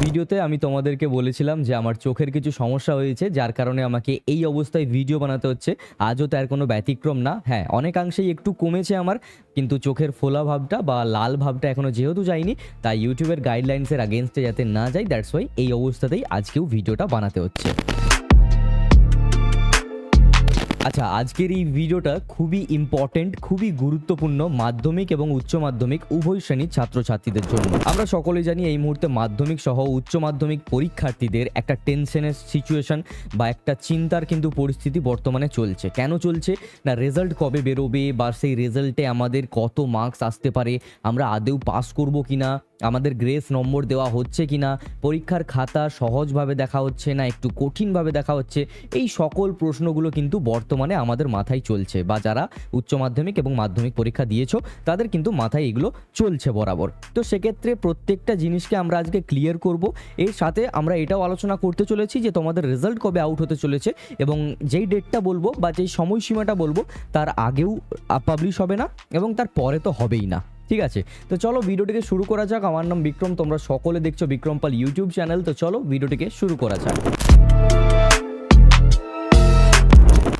ভিডিওতে আমি তোমাদেরকে বলেছিলাম যে আমার চোখের কিছু সমস্যা হয়েছে, যার কারণে আমাকে এই অবস্থায় ভিডিও বানাতে হচ্ছে। আজও তার কোনো ব্যতিক্রম না। হ্যাঁ, অনেকাংশেই একটু কমেছে আমার, কিন্তু চোখের ফোলা ভাবটা বা লাল ভাবটা এখনও যেহেতু যায়নি, তাই ইউটিউবের গাইডলাইন্সের আগেনস্টে যাতে না যায়, দ্যাটস ওয়াই এই অবস্থাতেই আজকেও ভিডিওটা বানাতে হচ্ছে। আচ্ছা, আজকের এই ভিডিওটা খুবই ইম্পর্টেন্ট, খুবই গুরুত্বপূর্ণ মাধ্যমিক এবং উচ্চ মাধ্যমিক উভয় শ্রেণীর ছাত্রছাত্রীদের জন্য। আমরা সকলেই জানি এই মুহূর্তে মাধ্যমিক সহ উচ্চ মাধ্যমিক পরীক্ষার্থীদের একটা টেনশনের সিচুয়েশন বা একটা চিন্তার কিন্তু পরিস্থিতি বর্তমানে চলছে। কেন চলছে না, রেজাল্ট কবে বেরোবে বা সেই রেজাল্টে আমাদের কত মার্কস আসতে পারে, আমরা আদৌ পাস করব কিনা, আমাদের গ্রেস নম্বর দেওয়া হচ্ছে কিনা, পরীক্ষার খাতা সহজভাবে দেখা হচ্ছে না একটু কঠিনভাবে দেখা হচ্ছে, এই সকল প্রশ্নগুলো কিন্তু বর্তমানে আমাদের মাথায় চলছে, বা যারা উচ্চ মাধ্যমিক এবং মাধ্যমিক পরীক্ষা দিয়েছো তাদের কিন্তু মাথায় এগুলো চলছে বরাবর। তো সেক্ষেত্রে প্রত্যেকটা জিনিসকে আমরা আজকে ক্লিয়ার করব। এর সাথে আমরা এটাও আলোচনা করতে চলেছি যে তোমাদের রেজাল্ট কবে আউট হতে চলেছে, এবং যেই ডেটটা বলবো বা যেই সময়সীমাটা বলবো তার আগেও পাবলিশ হবে না এবং তার পরে তো হবেই না। ঠিক আছে, তো চলো ভিডিওটিকে শুরু করা যাক। আমার নাম বিক্রম, তোমরা সকলে দেখছো বিক্রম পাল ইউটিউব চ্যানেল। তো চলো ভিডিওটিকে শুরু করা যাক।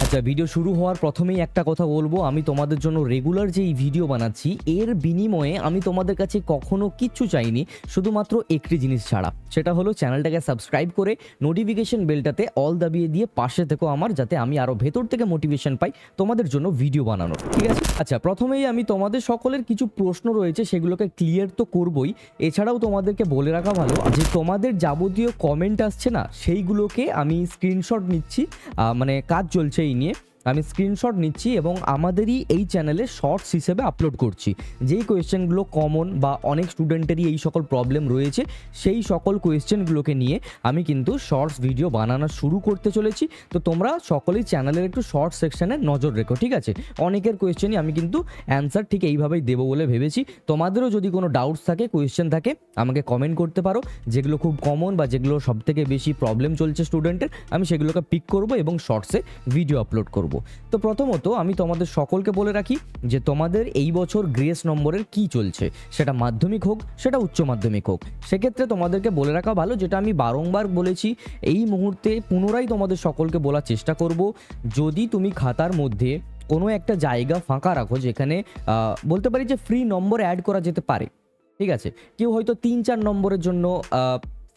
আচ্ছা, ভিডিও শুরু হওয়ার প্রথমেই একটা কথা বলবো, আমি তোমাদের জন্য রেগুলার যে এই ভিডিও বানাচ্ছি এর বিনিময়ে আমি তোমাদের কাছে কখনো কিচ্ছু চাইনি, শুধুমাত্র একটি জিনিস ছাড়া, সেটা হলো চ্যানেলটাকে সাবস্ক্রাইব করে নোটিফিকেশন বেলটাতে অল দাবিয়ে দিয়ে পাশে থেকো আমার, যাতে আমি আরও ভেতর থেকে মোটিভেশন পাই তোমাদের জন্য ভিডিও বানানোর। ঠিক আছে, আচ্ছা প্রথমেই আমি তোমাদের সকলের কিছু প্রশ্ন রয়েছে সেগুলোকে ক্লিয়ার তো করবই, এছাড়াও তোমাদেরকে বলে রাখা ভালো যে তোমাদের যাবতীয় কমেন্ট আসছে না সেইগুলোকে আমি স্ক্রিনশট নিচ্ছি, মানে কাজ চলছে এই নিয়ে, আমি স্ক্রিনশট নিচ্ছি এবং আমাদেরই এই চ্যানেলে শর্টস হিসেবে আপলোড করছি। যেই কোয়েশ্চেনগুলো কমন বা অনেক স্টুডেন্টেরই এই সকল প্রবলেম রয়েছে, সেই সকল কোয়েশ্চেনগুলোকে নিয়ে আমি কিন্তু শর্টস ভিডিও বানানো শুরু করতে চলেছি। তো তোমরা সকলেই চ্যানেলের একটু শর্ট সেকশানে নজর রেখো। ঠিক আছে, অনেকের কোয়েশ্চেনই আমি কিন্তু অ্যান্সার ঠিক এইভাবেই দেবো বলে ভেবেছি। তোমাদেরও যদি কোনো ডাউটস থাকে, কোয়েশ্চেন থাকে, আমাকে কমেন্ট করতে পারো, যেগুলো খুব কমন বা যেগুলো সবথেকে বেশি প্রবলেম চলছে স্টুডেন্টের, আমি সেগুলোকে পিক করব এবং শর্টসে ভিডিও আপলোড করব। তো প্রথমত আমি তোমাদের সকলকে বলে রাখি যে তোমাদের এই বছর গ্রেস নম্বরের কি চলছে, সেটা মাধ্যমিক হোক সেটা উচ্চ মাধ্যমিক হোক, সেক্ষেত্রে তোমাদেরকে বলে রাখা ভালো, যেটা আমি বারংবার বলেছি, এই মুহূর্তে পুনরায় তোমাদের সকলকে বলার চেষ্টা করব, যদি তুমি খাতার মধ্যে কোনো একটা জায়গা ফাঁকা রাখো যেখানে বলতে পারি যে ফ্রি নম্বর অ্যাড করা যেতে পারে। ঠিক আছে, কেউ হয়তো 3-4 নম্বরের জন্য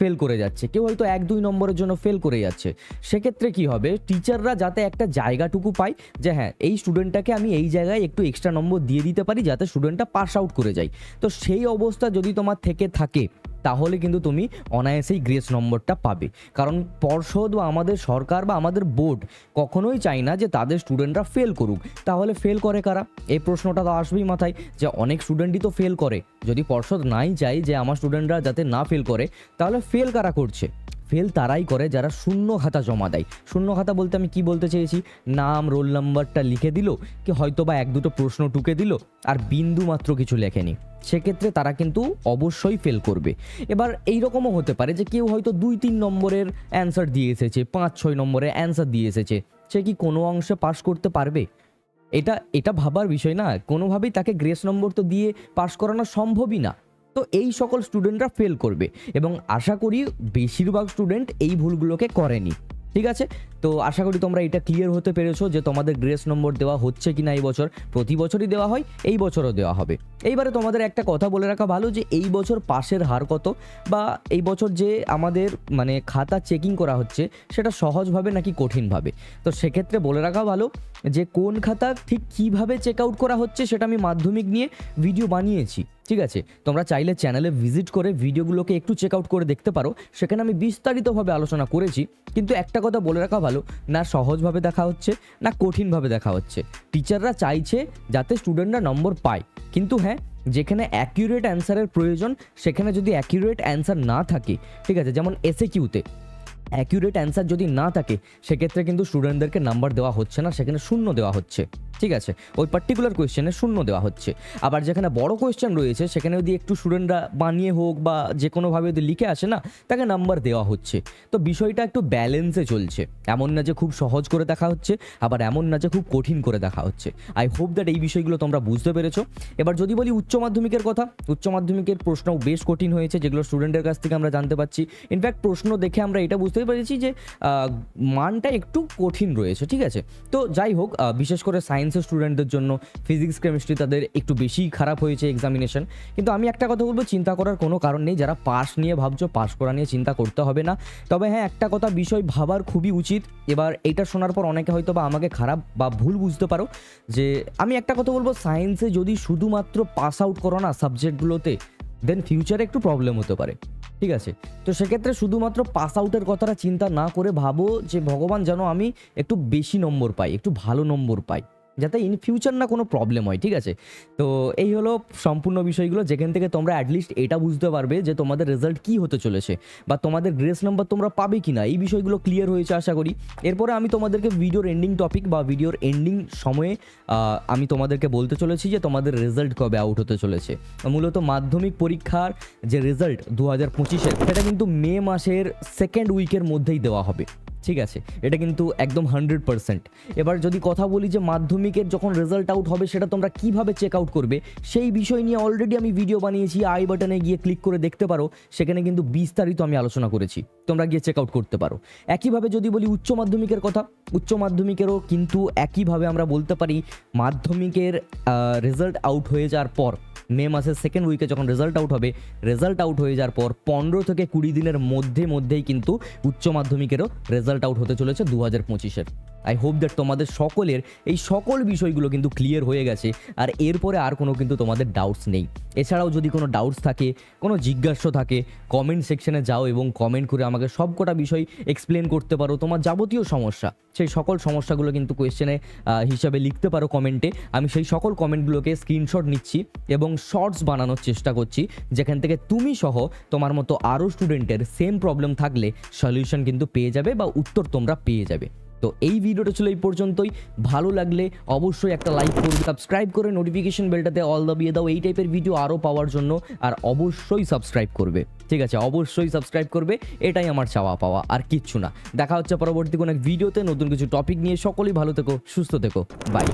ফেল করে যাচ্ছে, কেউ হয়তো 1-2 নম্বরের জন্য ফেল করে যাচ্ছে, সেক্ষেত্রে কি হবে, টিচাররা যাতে একটা জায়গাটুকু পায় যে হ্যাঁ এই স্টুডেন্টটাকে আমি এই জায়গায় একটু এক্সট্রা নম্বর দিয়ে দিতে পারি যাতে স্টুডেন্টটা পাস আউট করে যায়। তো সেই অবস্থা যদি তোমার থেকে থাকে তাহলে কিন্তু তুমি অনায়াসেই গ্রেস নম্বরটা পাবে, কারণ পর্ষদ বা আমাদের সরকার বা আমাদের বোর্ড কখনোই চায় না যে তাদের স্টুডেন্টরা ফেল করুক। তাহলে ফেল করে কারা, এই প্রশ্নটা তো আসবেই মাথায়, যে অনেক স্টুডেন্টই তো ফেল করে। যদি পর্ষদ নাই চায় যে আমার স্টুডেন্টরা যাতে না ফেল করে, তাহলে ফেল কারা করছে? ফেল তারাই করে যারা শূন্য খাতা জমা দেয়। শূন্য খাতা বলতে আমি কি বলতে চেয়েছি, নাম রোল নাম্বারটা লিখে দিল, কি হয়তো বা 1-2টো প্রশ্ন টুকে দিল আর বিন্দু মাত্র কিছু লেখেনি, সেক্ষেত্রে তারা কিন্তু অবশ্যই ফেল করবে। এবার এই রকমও হতে পারে যে কেউ হয়তো 2-3 নম্বরের অ্যান্সার দিয়ে এসেছে, 5-6 নম্বরের অ্যান্সার দিয়ে এসেছে, সে কি কোনো অংশে পাস করতে পারবে? এটা ভাবার বিষয় না, কোনোভাবেই তাকে গ্রেস নম্বর তো দিয়ে পাস করানো সম্ভবই না। তো এই সকল স্টুডেন্টরা ফেল করবে এবং আশা করি বেশিরভাগ স্টুডেন্ট এই ভুলগুলোকে করেনি। ঠিক আছে, তো আশা করি তোমরা এটা ক্লিয়ার হতে পেরেছো যে তোমাদের গ্রেস নম্বর দেওয়া হচ্ছে কিনা এই বছর। প্রতি বছরই দেওয়া হয়, এই বছরও দেওয়া হবে। এইবারে তোমাদের একটা কথা বলে রাখা ভালো যে এই বছর পাসের হার কত, বা এই বছর যে আমাদের মানে খাতা চেকিং করা হচ্ছে সেটা সহজভাবে নাকি কঠিনভাবে। তো সেক্ষেত্রে বলে রাখা ভালো যে কোন খাতা ঠিক কীভাবে চেক আউট করা হচ্ছে সেটা আমি মাধ্যমিক নিয়ে ভিডিও বানিয়েছি। ঠিক আছে, তোমরা চাইলে চ্যানেলে ভিজিট করে ভিডিওগুলোকে একটু চেক আউট করে দেখতে পারো, সেখানে আমি বিস্তারিতভাবে আলোচনা করেছি। কিন্তু একটা কথা বলে রাখা ভালো, না সহজভাবে দেখা হচ্ছে না কঠিনভাবে দেখা হচ্ছে। টিচাররা চাইছে যাতে স্টুডেন্টরা নম্বর পায়, কিন্তু হ্যাঁ যেখানে অ্যাকিউরেট অ্যান্সারের প্রয়োজন সেখানে যদি অ্যাকিউরেট অ্যান্সার না থাকে, ঠিক আছে, যেমন এসএকিউতে অ্যাকিউরেট অ্যান্সার যদি না থাকে সেক্ষেত্রে কিন্তু স্টুডেন্টদেরকে নাম্বার দেওয়া হচ্ছে না, সেখানে শূন্য দেওয়া হচ্ছে। ঠিক আছে, ওই পার্টিকুলার কোয়েশ্চেনে শূন্য দেওয়া হচ্ছে। আবার যেখানে বড় কোয়েশ্চেন রয়েছে সেখানে যদি একটু স্টুডেন্টরা বানিয়ে হোক বা যে কোনোভাবে যদি লিখে আসে না, তাকে নাম্বার দেওয়া হচ্ছে। তো বিষয়টা একটু ব্যালেন্সে চলছে, এমন না যে খুব সহজ করে দেখা হচ্ছে, আবার এমন না যে খুব কঠিন করে দেখা হচ্ছে। আই হোপ দ্যাট এই বিষয়গুলো তোমরা বুঝতে পেরেছো। এবার যদি বলি উচ্চ মাধ্যমিকের কথা, উচ্চ মাধ্যমিকের প্রশ্ন বেশ কঠিন হয়েছে, যেগুলো স্টুডেন্টের কাছ থেকে আমরা জানতে পারছি। ইনফ্যাক্ট প্রশ্ন দেখে আমরা এটা বুঝতে পেরেছি যে মানটা একটু কঠিন রয়েছে। ঠিক আছে, তো যাই হোক, বিশেষ করে সায়েন্সের স্টুডেন্টদের জন্য ফিজিক্স কেমিস্ট্রি তাদের একটু বেশি খারাপ হয়েছে এক্সামিনেশন। কিন্তু আমি একটা কথা বলবো, চিন্তা করার কোনো কারণ নেই। যারা পাস নিয়ে ভাবছো, পাস করা নিয়ে চিন্তা করতে হবে না। তবে হ্যাঁ, একটা কথা বিষয় ভাবার খুবই উচিত। এবার এটা শোনার পর অনেকে হয়তো বা আমাকে খারাপ বা ভুল বুঝতে পারো, যে আমি একটা কথা বলবো, সায়েন্সে যদি শুধুমাত্র পাস আউট করো না সাবজেক্টগুলোতে, দেন ফিউচারে একটু প্রবলেম হতে পারে। ঠিক আছে, তো সেক্ষেত্রে শুধুমাত্র পাস আউটের কথাটা চিন্তা না করে ভাবো যে ভগবান যেন আমি একটু বেশি নম্বর পাই, একটু ভালো নম্বর পাই, যাতে ইন ফিউচার না কোনো প্রবলেম হয়। ঠিক আছে, তো এই হলো সম্পূর্ণ বিষয়গুলো, যেখান থেকে তোমরা অ্যাটলিস্ট এটা বুঝতে পারবে যে তোমাদের রেজাল্ট কী হতে চলেছে বা তোমাদের গ্রেস নাম্বার তোমরা পাবে কি না। এই বিষয়গুলো ক্লিয়ার হয়েছে আশা করি। এরপরে আমি তোমাদেরকে ভিডিওর এন্ডিং টপিক বা ভিডিওর এন্ডিং সময়ে আমি তোমাদেরকে বলতে চলেছি যে তোমাদের রেজাল্ট কবে আউট হতে চলেছে। মূলত মাধ্যমিক পরীক্ষার যে রেজাল্ট 2025-এর, সেটা কিন্তু মে মাসের সেকেন্ড উইকের মধ্যেই দেওয়া হবে। ঠিক আছে, এটা কিন্তু একদম 100%। এবার যদি কথা বলি যে মাধ্যমিকের যখন রেজাল্ট আউট হবে সেটা তোমরা কিভাবে চেক আউট করবে, সেই বিষয় নিয়ে অলরেডি আমি ভিডিও বানিয়েছি। আই বাটনে গিয়ে ক্লিক করে দেখতে পারো, সেখানে কিন্তু বিস্তারিত আমি আলোচনা করেছি, তোমরা গিয়ে চেক আউট করতে পারো। একইভাবে যদি বলি উচ্চ মাধ্যমিকের কথা, উচ্চ মাধ্যমিকেরও কিন্তু একইভাবে আমরা বলতে পারি, মাধ্যমিকের রেজাল্ট আউট হয়ে যাওয়ার পর মে মাসের সেকেন্ড উইকে যখন রেজাল্ট আউট হবে, রেজাল্ট আউট হয়ে যাওয়ার পর 15 থেকে 20 দিনের মধ্যেই কিন্তু উচ্চ মাধ্যমিকেরও রেজাল্ট আউট হতে চলেছে 2025-এর। আই হোপ দ্যাট তোমাদের সকলের এই সকল বিষয়গুলো কিন্তু ক্লিয়ার হয়ে গেছে, আর এরপরে আর কোনো কিন্তু তোমাদের ডাউটস নেই। এছাড়াও যদি কোনো ডাউটস থাকে, কোনো জিজ্ঞাসা থাকে, কমেন্ট সেকশনে যাও এবং কমেন্ট করে আমাকে সবকটা বিষয় এক্সপ্লেন করতে পারো। তোমার যাবতীয় সমস্যা, সেই সকল সমস্যাগুলো কিন্তু কোয়েশ্চেনে হিসাবে লিখতে পারো কমেন্টে। আমি সেই সকল কমেন্টগুলোকে স্ক্রিনশট নিচ্ছি এবং শর্টস বানানোর চেষ্টা করছি, যেখান থেকে তুমি সহ তোমার মতো আরও স্টুডেন্টের সেম প্রবলেম থাকলে সলিউশন কিন্তু পেয়ে যাবে বা উত্তর তোমরা পেয়ে যাবে। তো এই ভিডিওটা ছিল এই পর্যন্তই। ভালো লাগলে অবশ্যই একটা লাইক করবে, সাবস্ক্রাইব করে নোটিফিকেশন বেলটাতে অল দাবিয়ে দাও এই টাইপের ভিডিও আরও পাওয়ার জন্য। আর অবশ্যই সাবস্ক্রাইব করবে, ঠিক আছে, অবশ্যই সাবস্ক্রাইব করবে, এটাই আমার চাওয়া পাওয়া, আর কিচ্ছু না। দেখা হচ্ছে পরবর্তী কোনো এক ভিডিওতে নতুন কিছু টপিক নিয়ে। সকলেই ভালো থেকো, সুস্থ থেকো, বাই।